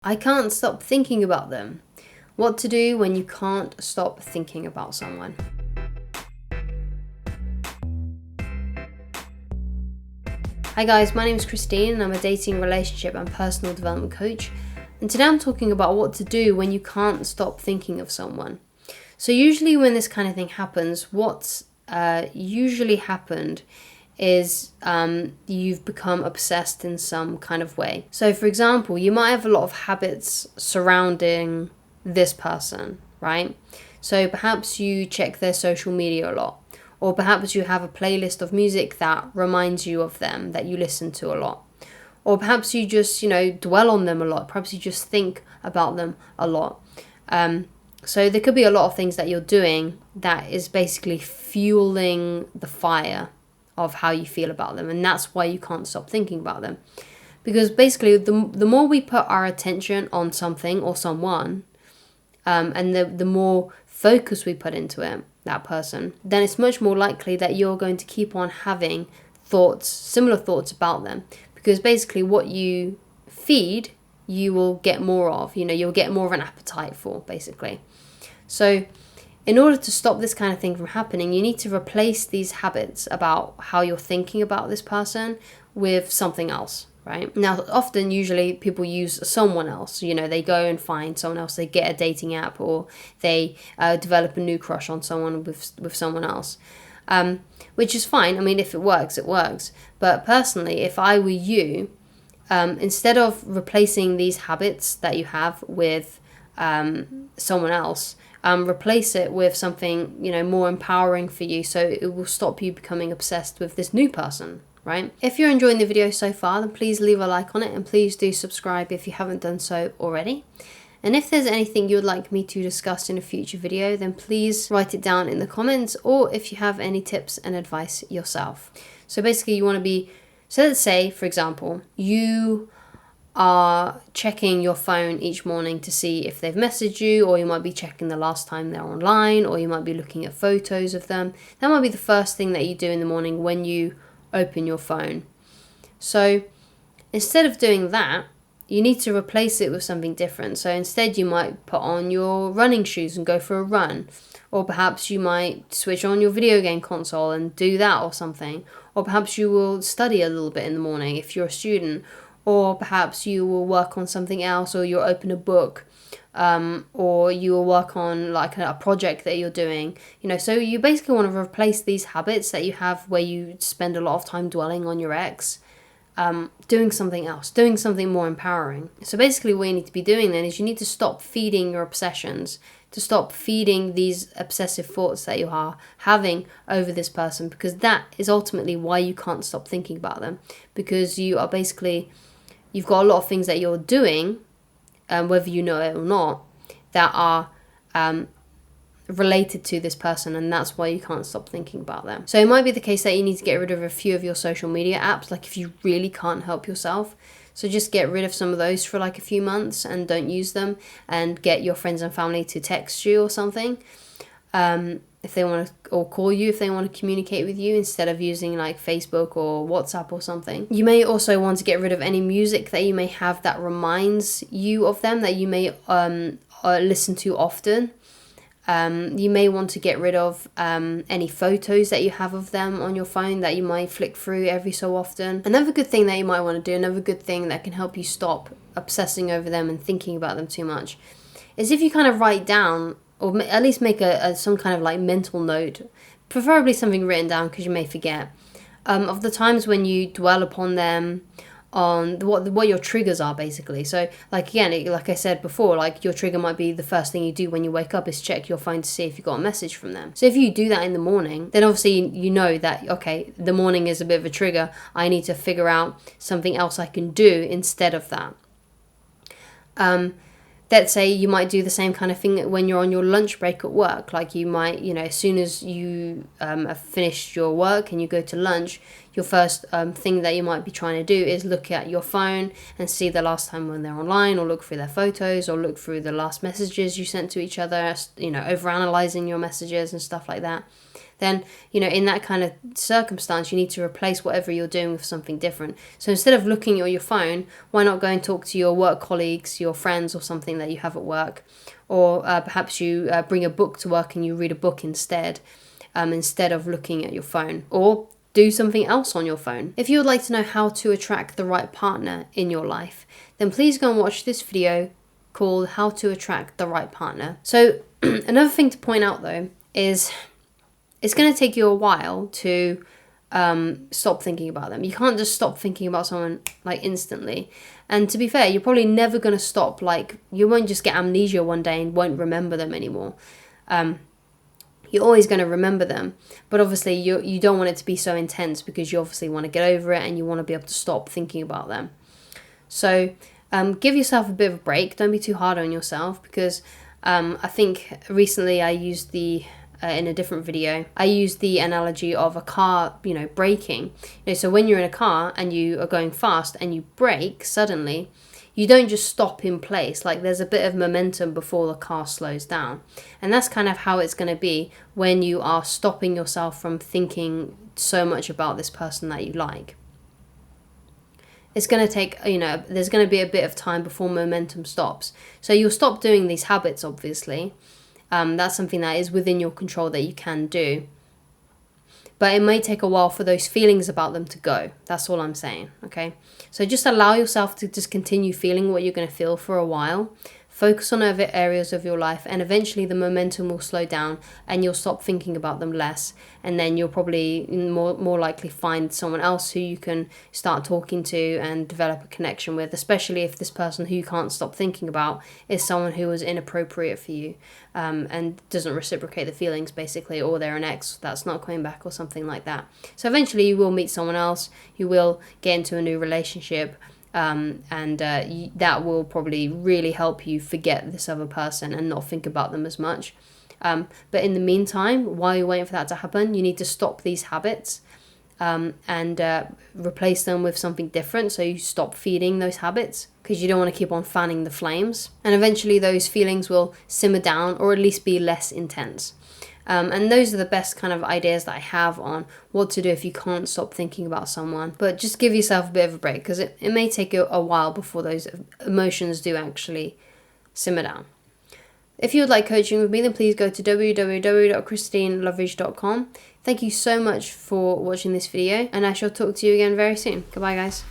I can't stop thinking about them. What to do when you can't stop thinking about someone. Hi guys, my name is Christine and I'm a dating, relationship and personal development coach. And today I'm talking about what to do when you can't stop thinking of someone. So usually when this kind of thing happens, what's usually happened is you've become obsessed in some kind of way. So for example, you might have a lot of habits surrounding this person, right? So perhaps you check their social media a lot, or perhaps you have a playlist of music that reminds you of them, that you listen to a lot. Or perhaps you just, dwell on them a lot. Perhaps you just think about them a lot. So there could be a lot of things that you're doing that is basically fueling the fire of how you feel about them. And that's why you can't stop thinking about them. Because basically, the more we put our attention on something or someone, and the more focus we put into it, that person, then it's much more likely that you're going to keep on having similar thoughts about them. Because basically what you feed, you will get more of, you'll get more of an appetite for, basically. So in order to stop this kind of thing from happening, you need to replace these habits about how you're thinking about this person with something else, right? Now, usually people use someone else. They go and find someone else. They get a dating app, or they develop a new crush on someone with someone else, which is fine. I mean, if it works, it works. But personally, if I were you, instead of replacing these habits that you have with someone else, replace it with something, more empowering for you, so it will stop you becoming obsessed with this new person, right? If you're enjoying the video so far, then please leave a like on it, and please do subscribe if you haven't done so already. And if there's anything you'd like me to discuss in a future video, then please write it down in the comments, or if you have any tips and advice yourself. So basically you want to be, so let's say, for example, you are checking your phone each morning to see if they've messaged you, or you might be checking the last time they're online, or you might be looking at photos of them. That might be the first thing that you do in the morning when you open your phone. So instead of doing that, you need to replace it with something different. So instead you might put on your running shoes and go for a run, or perhaps you might switch on your video game console and do that or something, or perhaps you will study a little bit in the morning if you're a student, or perhaps you will work on something else, or you'll open a book, or you will work on like a project that you're doing. So you basically want to replace these habits that you have where you spend a lot of time dwelling on your ex, doing something else, doing something more empowering. So basically what you need to be doing then is you need to stop feeding your obsessions, to stop feeding these obsessive thoughts that you are having over this person, because that is ultimately why you can't stop thinking about them. Because you've got a lot of things that you're doing, whether you know it or not, that are related to this person, and that's why you can't stop thinking about them. So it might be the case that you need to get rid of a few of your social media apps, like if you really can't help yourself. So just get rid of some of those for like a few months and don't use them, and get your friends and family to text you or something. If they want to, or call you if they want to communicate with you, instead of using like Facebook or WhatsApp or something. You may also want to get rid of any music that you may have that reminds you of them, that you may listen to often. You may want to get rid of any photos that you have of them on your phone that you might flick through every so often. Another good thing that you might want to do, another good thing that can help you stop obsessing over them and thinking about them too much, is if you kind of write down, or at least make some kind of like mental note, preferably something written down because you may forget, of the times when you dwell upon them, on what your triggers are, basically. So like again, like I said before, like your trigger might be the first thing you do when you wake up is check your phone to see if you got a message from them. So if you do that in the morning, then obviously you know that, okay, the morning is a bit of a trigger. I need to figure out something else I can do instead of that. Let's say you might do the same kind of thing when you're on your lunch break at work. Like you might, as soon as you have finished your work and you go to lunch, your first thing that you might be trying to do is look at your phone and see the last time when they're online, or look through their photos, or look through the last messages you sent to each other, overanalyzing your messages and stuff like that. then, in that kind of circumstance, you need to replace whatever you're doing with something different. So instead of looking at your phone, why not go and talk to your work colleagues, your friends, or something that you have at work? Or perhaps you bring a book to work and you read a book instead of looking at your phone. Or do something else on your phone. If you would like to know how to attract the right partner in your life, then please go and watch this video called How to Attract the Right Partner. So another thing to point out though is it's going to take you a while to stop thinking about them. You can't just stop thinking about someone like instantly. And to be fair, you're probably never going to stop. Like, you won't just get amnesia one day and won't remember them anymore. You're always going to remember them, but obviously you don't want it to be so intense, because you obviously want to get over it and you want to be able to stop thinking about them. So give yourself a bit of a break. Don't be too hard on yourself, because I think recently I used in a different video, I used the analogy of a car, braking. So when you're in a car and you are going fast and you brake suddenly, you don't just stop in place. Like, there's a bit of momentum before the car slows down. And that's kind of how it's going to be when you are stopping yourself from thinking so much about this person that you like. It's going to take, there's going to be a bit of time before momentum stops. So you'll stop doing these habits, obviously. That's something that is within your control that you can do. But it may take a while for those feelings about them to go. That's all I'm saying, okay? So just allow yourself to just continue feeling what you're going to feel for a while. Focus on other areas of your life, and eventually the momentum will slow down and you'll stop thinking about them less. And then you'll probably more likely find someone else who you can start talking to and develop a connection with, especially if this person who you can't stop thinking about is someone who was inappropriate for you and doesn't reciprocate the feelings, basically, or they're an ex that's not coming back or something like that. So eventually you will meet someone else, you will get into a new relationship, that will probably really help you forget this other person and not think about them as much. But in the meantime, while you're waiting for that to happen, you need to stop these habits and replace them with something different. So you stop feeding those habits, because you don't want to keep on fanning the flames. And eventually those feelings will simmer down, or at least be less intense. And those are the best kind of ideas that I have on what to do if you can't stop thinking about someone. But just give yourself a bit of a break, because it may take a while before those emotions do actually simmer down. If you would like coaching with me, then please go to www.christineloveridge.com. Thank you so much for watching this video, and I shall talk to you again very soon. Goodbye, guys.